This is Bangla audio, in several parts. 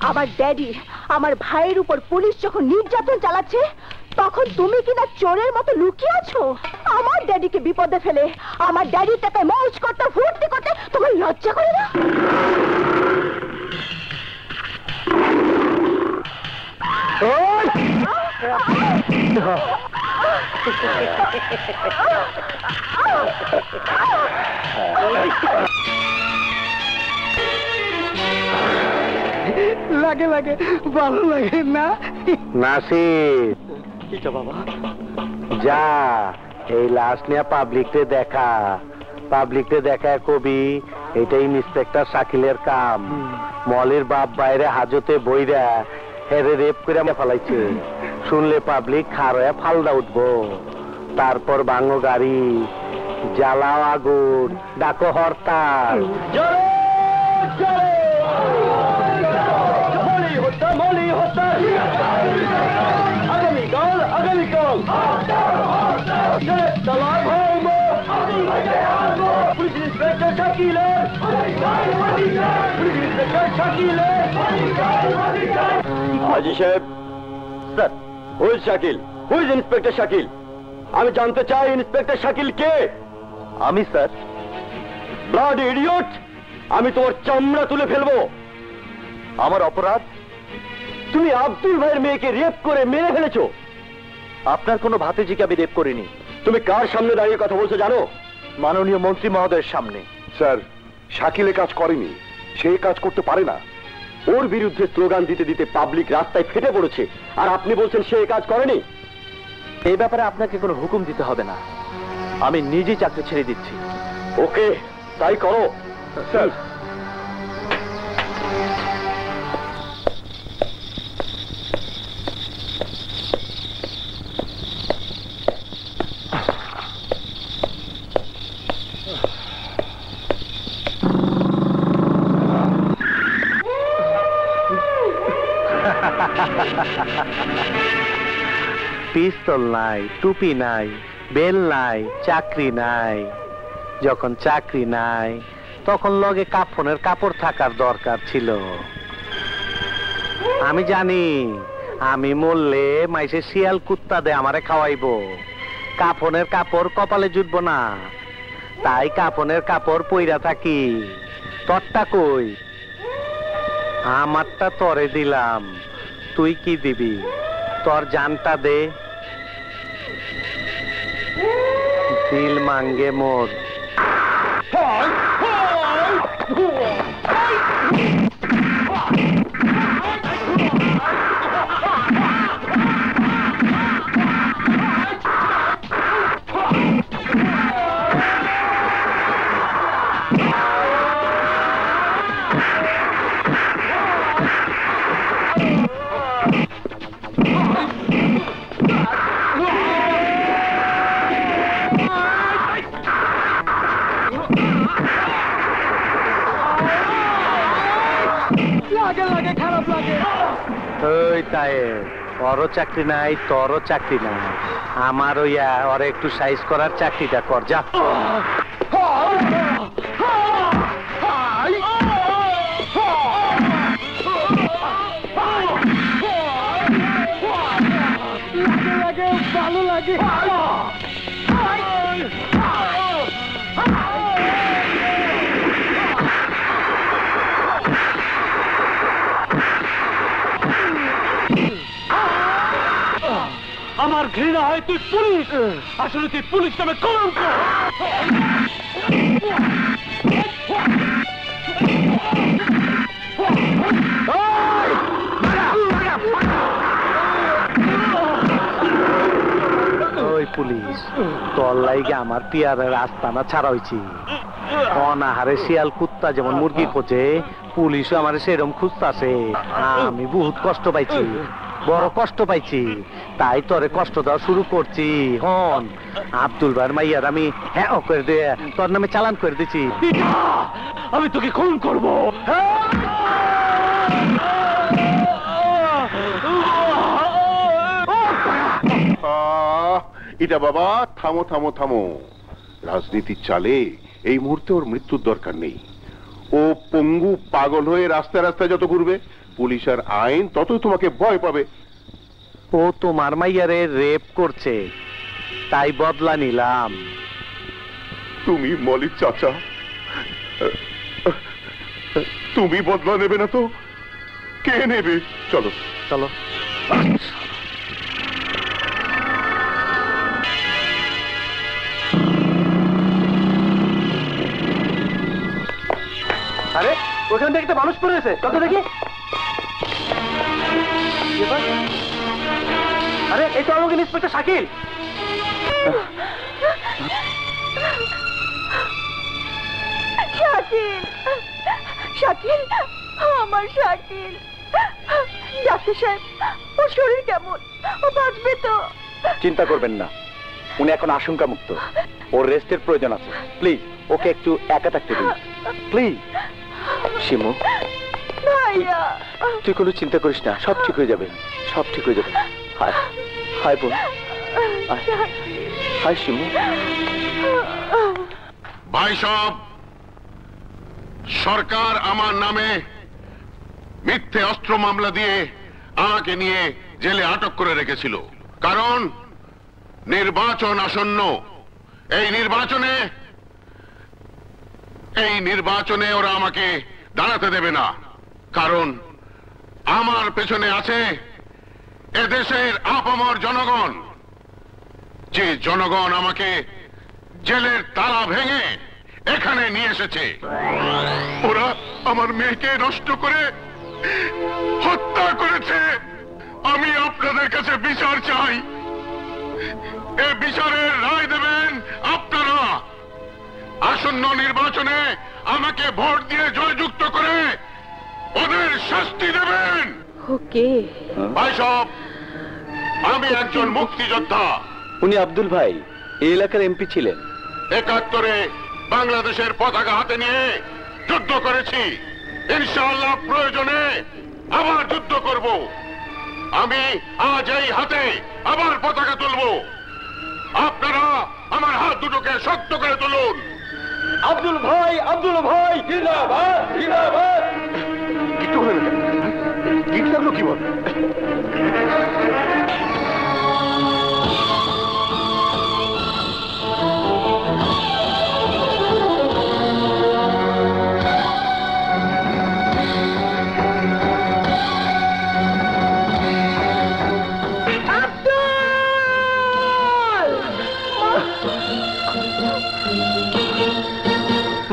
আমার ড্যাডি আমার ভাইয়ের উপর পুলিশ যখন নির্যাতন চালাচ্ছে তখন তুমি কিনা চোরের মতো লুকিয়ে আছো। আমার ড্যাডিকে বিপদে ফেলে আমার ড্যাডির টাকায় মৌজ করতে ফুর্তি করতে তোমার লজ্জা করে না? লাগে লাগে ভালো লাগে না নাসির বাবা যা এই লাশ নিয়ে পাবলিককে দেখা কবি এটাই ইন্সপেক্টর শাকিলের কাম। মলের বাপ বাইরে হাজতে বইরা হেরে রেপ করে ফেলাইছে, শুনলে পাবলিক খারয়া ফালদা উঠবো। তারপর ভাঙো গাড়ি, জ্বালাও আগুন, ডাকো হরতাল। হাজি সাহেব, sir, who's Shakil, who's inspector Shakil? আমি জানতে চাই ইন্সপেক্টর শাকিল কে? আমি স্যার। ব্লাডি ইডিয়ট, আমি তোমার চামড়া তুলে ফেলবো। আমার অপরাধ? তুমি আব্দুল ভাইয়ের মেয়েকে রেপ করে মেরে ফেলেছো। আপনার কোনো ভাতিজিকে আমি রেপ করিনি। তুমি কার সামনে দাঁড়িয়ে কথা বলছো জানো? মাননীয় মন্ত্রী মহোদয়ের সামনে। স্যার, শাকিলে কাজ করেনি, সে কাজ করতে পারে না। ওর বিরুদ্ধে স্লোগান দিতে দিতে পাবলিক রাস্তায় ফেটে পড়েছে, আর আপনি বলছেন সে কাজ করেনি? এই ব্যাপারে আপনাকে কোনো হুকুম দিতে হবে না, আমি নিজেই চাকরি ছেড়ে দিচ্ছি। ওকে, তাই করো। স্যার, পিস্তল নাই, টুপি নাই, বেল নাই, চাকরি নাই। যখন চাকরি নাই তখন লগে কাফনের কাপড় থাকার দরকার ছিল। আমি জানি আমি মরলে মাইসে শিয়াল কুত্তা দে আমারে খাওয়াইবো, কাফনের কাপড় কপালে জুটবো না, তাই কাফনের কাপড় পইরা থাকি। তোরটা কই? আমারটা তরে দিলাম, তুই কি দিবি? তোর জানটা দে। দিল মাঙ্গে মোর। ওরও চাকরি নাই, তোরও চাকরি নাই, আমার ওইয়া ওর একটু সাইজ করার চাকরিটা কর যা। ভালো লাগে। আমার ঘৃণা হয় তুই পুলিশ, আসলে তুই পুলিশ নামে কলঙ্ক। ওই পুলিশ, তোর লাইগে আমার পিয়ারের আস্তানা ছাড়া হয়েছি। অনাহারে শিয়াল কুত্তা যেমন মুরগি খোঁজে, পুলিশও আমার সেরকম খুঁজতাছে। আমি বহুত কষ্ট পাইছি, বড় কষ্ট পাইছি, তাই তোরে কষ্ট দেওয়া শুরু করছি। হন আব্দুল ভাইয়ের মাইয়ার আমি হ্যাঁ করে দিয়ে তোর নামে চালান করে দিছি। আমি তোকে খুন করব। এটা বাবা, থামো থামো থামো। রাজনীতির চালে এই মুহূর্তে ওর মৃত্যুর দরকার নেই। ও পঙ্গু পাগল হয়ে রাস্তায় রাস্তায় যত ঘুরবে, পুলিশ আর আইন ততই তোমাকে ভয় পাবে। ও তোমার মাইয়ারে রেপ করছে, তাই বদলা নিলাম। তুমি মলিক চাচা, তুমি বদলা নেবে না তো কে নেবে? চলো চলো। আরে ওখান থেকে একটা মানুষ পড়েছে, কত দেখি। আরে এই তো আমাকে ইন্সপেক্টর শাকিল। শাকিল, শাকিল, আমার শাকিল। ডাক্তার সাহেব, ওর শরীর কেমন? ও বাঁচবে তো? চিন্তা করবেন না, উনি এখন আশঙ্কা মুক্ত। ওর রেস্টের প্রয়োজন আছে। প্লিজ ওকে একটু একা থাকতে দিন, প্লিজ। শিমু, ভাইয়া, তুই কোনো চিন্তা করিস না, সব ঠিক হয়ে যাবে, সব ঠিক হয়ে যাবে। হায় হায় বোন, হায় শিমু। ভাই সব, সরকার আমার নামে মিথ্যে অস্ত্র মামলা দিয়ে আমাকে নিয়ে জেলে আটক করে রেখেছিল, কারণ নির্বাচন আসন্ন। এই নির্বাচনে ওরা আমাকে দাঁড়াতে দেবে না, কারণ আমার পেছনে আছে এদেশের আপামর জনগণ, যে জনগণ আমাকে জেলের তালা ভেঙে এখানে নিয়ে এসেছে। ওরা আমার মেয়েকে নষ্ট করে হত্যা করেছে। আমি আপনাদের কাছে বিচার চাই, এ বিচারের রায় দেবেন আপনারা। আসন্ন নির্বাচনে আমাকে ভোট দিয়ে জয়যুক্ত করে ওদের শাস্তি দেবেন। ওকে ভাই সব, আমি একজন মুক্তিযোদ্ধা। উনি আব্দুল ভাই এই এলাকার এমপি ছিলেন। ৭১-এ বাংলাদেশের পতাকা হাতে নিয়ে যুদ্ধ করেছি। ইনশাআল্লাহ প্রয়োজনে আবার যুদ্ধ করব। আমি আজ এই হাতে আবার পতাকা তুলব। আপনারা আমার হাত দুটোকে শক্ত করে তুলুন। আব্দুল ভাই, আব্দুল ভাই জিন্দাবাদ, জিন্দাবাদ। কিছু হলো না, গিট লাগলো কি বল?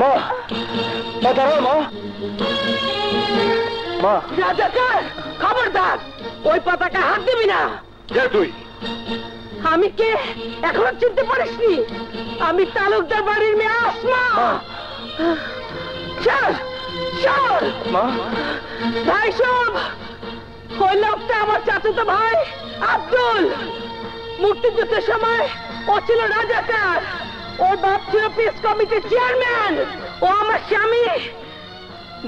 মা, মা দাঁড়াও, মা, মা। রাজাকার, খবরদার, ওই পতাকা হাত দিবি না। কে তুই? আমি কে এখনো চিনতে পারিসনি? আমি তালুকদার বাড়ির মেয়ে আসমা। চল চল। মা, ভাই সব, ওই লোকটা আমার চাচাতো ভাই আব্দুল। মুক্তিযুদ্ধের সময় ও ছিল রাজাকার, ওর বাপ ছিল পিস কমিটির চেয়ারম্যান। ও আমার স্বামী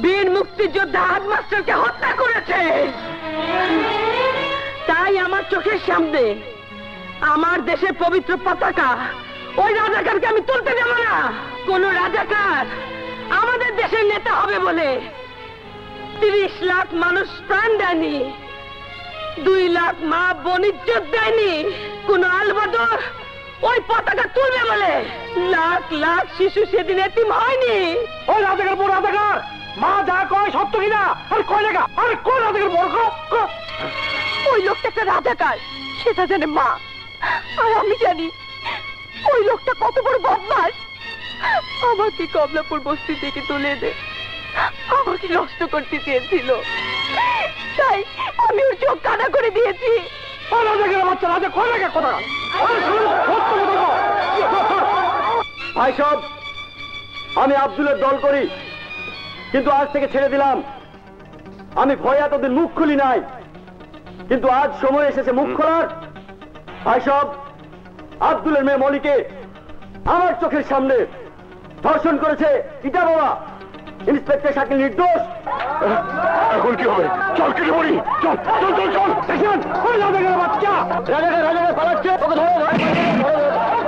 বীর মুক্তিযোদ্ধা হেডমাস্টারকে হত্যা করেছে। তাই আমার চোখের সামনে আমার দেশের পবিত্র পতাকা ওই রাজাকারকে আমি তুলতে দেব না। কোন রাজাকার আমাদের দেশের নেতা হবে বলে ৩০ লাখ মানুষ প্রাণ দেয়নি, ২ লাখ মা বোন ইজ্জত দেয়নি। কোন আলবদর ওই পতাকা তুলবে বলে লাখ লাখ শিশু সেদিন এতিম হয়নি। ওই রাজাকার বড় রাজাকার, মা যা কয় সত্য কিনা? আরে কয় লেখা, আরে কোন রাজাকার বড়? ওই লোকটা একটা রাজাকার, সেটা জানে মা। আর আমি জানি ওই লোকটা কত বড় বদমাশ। আমাকে কমলাপুর বস্তি থেকে তুলে এনে আমাকে নষ্ট করতে চেয়েছিল, তাই আমি ওর চোখ কানা করে দিয়েছি। ওই রাজাকার বাচ্চা রাজা কয় লেখা কথা? ভাই সব, আমি আব্দুলের দল করি, কিন্তু আজ থেকে ছেড়ে দিলাম। আমি ভয়ে এতদিন মুখ খুলি নাই, কিন্তু আজ সময় এসেছে মুখ খোলার। ভাই সব, আব্দুলের মেয়ে মলিকে আমার চোখের সামনে ধর্ষণ করেছে ইটা বাবা। ইন্সপেক্টর শাকিল নির্দোষ। এখন কি হবে? চল কেটে পড়ি, চল চল চল চল। ওই রাজাকার বাচ্চা, রাজাকার রাজাকার পালাচ্ছে, ওকে ধরো, ধরো, ধরো, ধরো।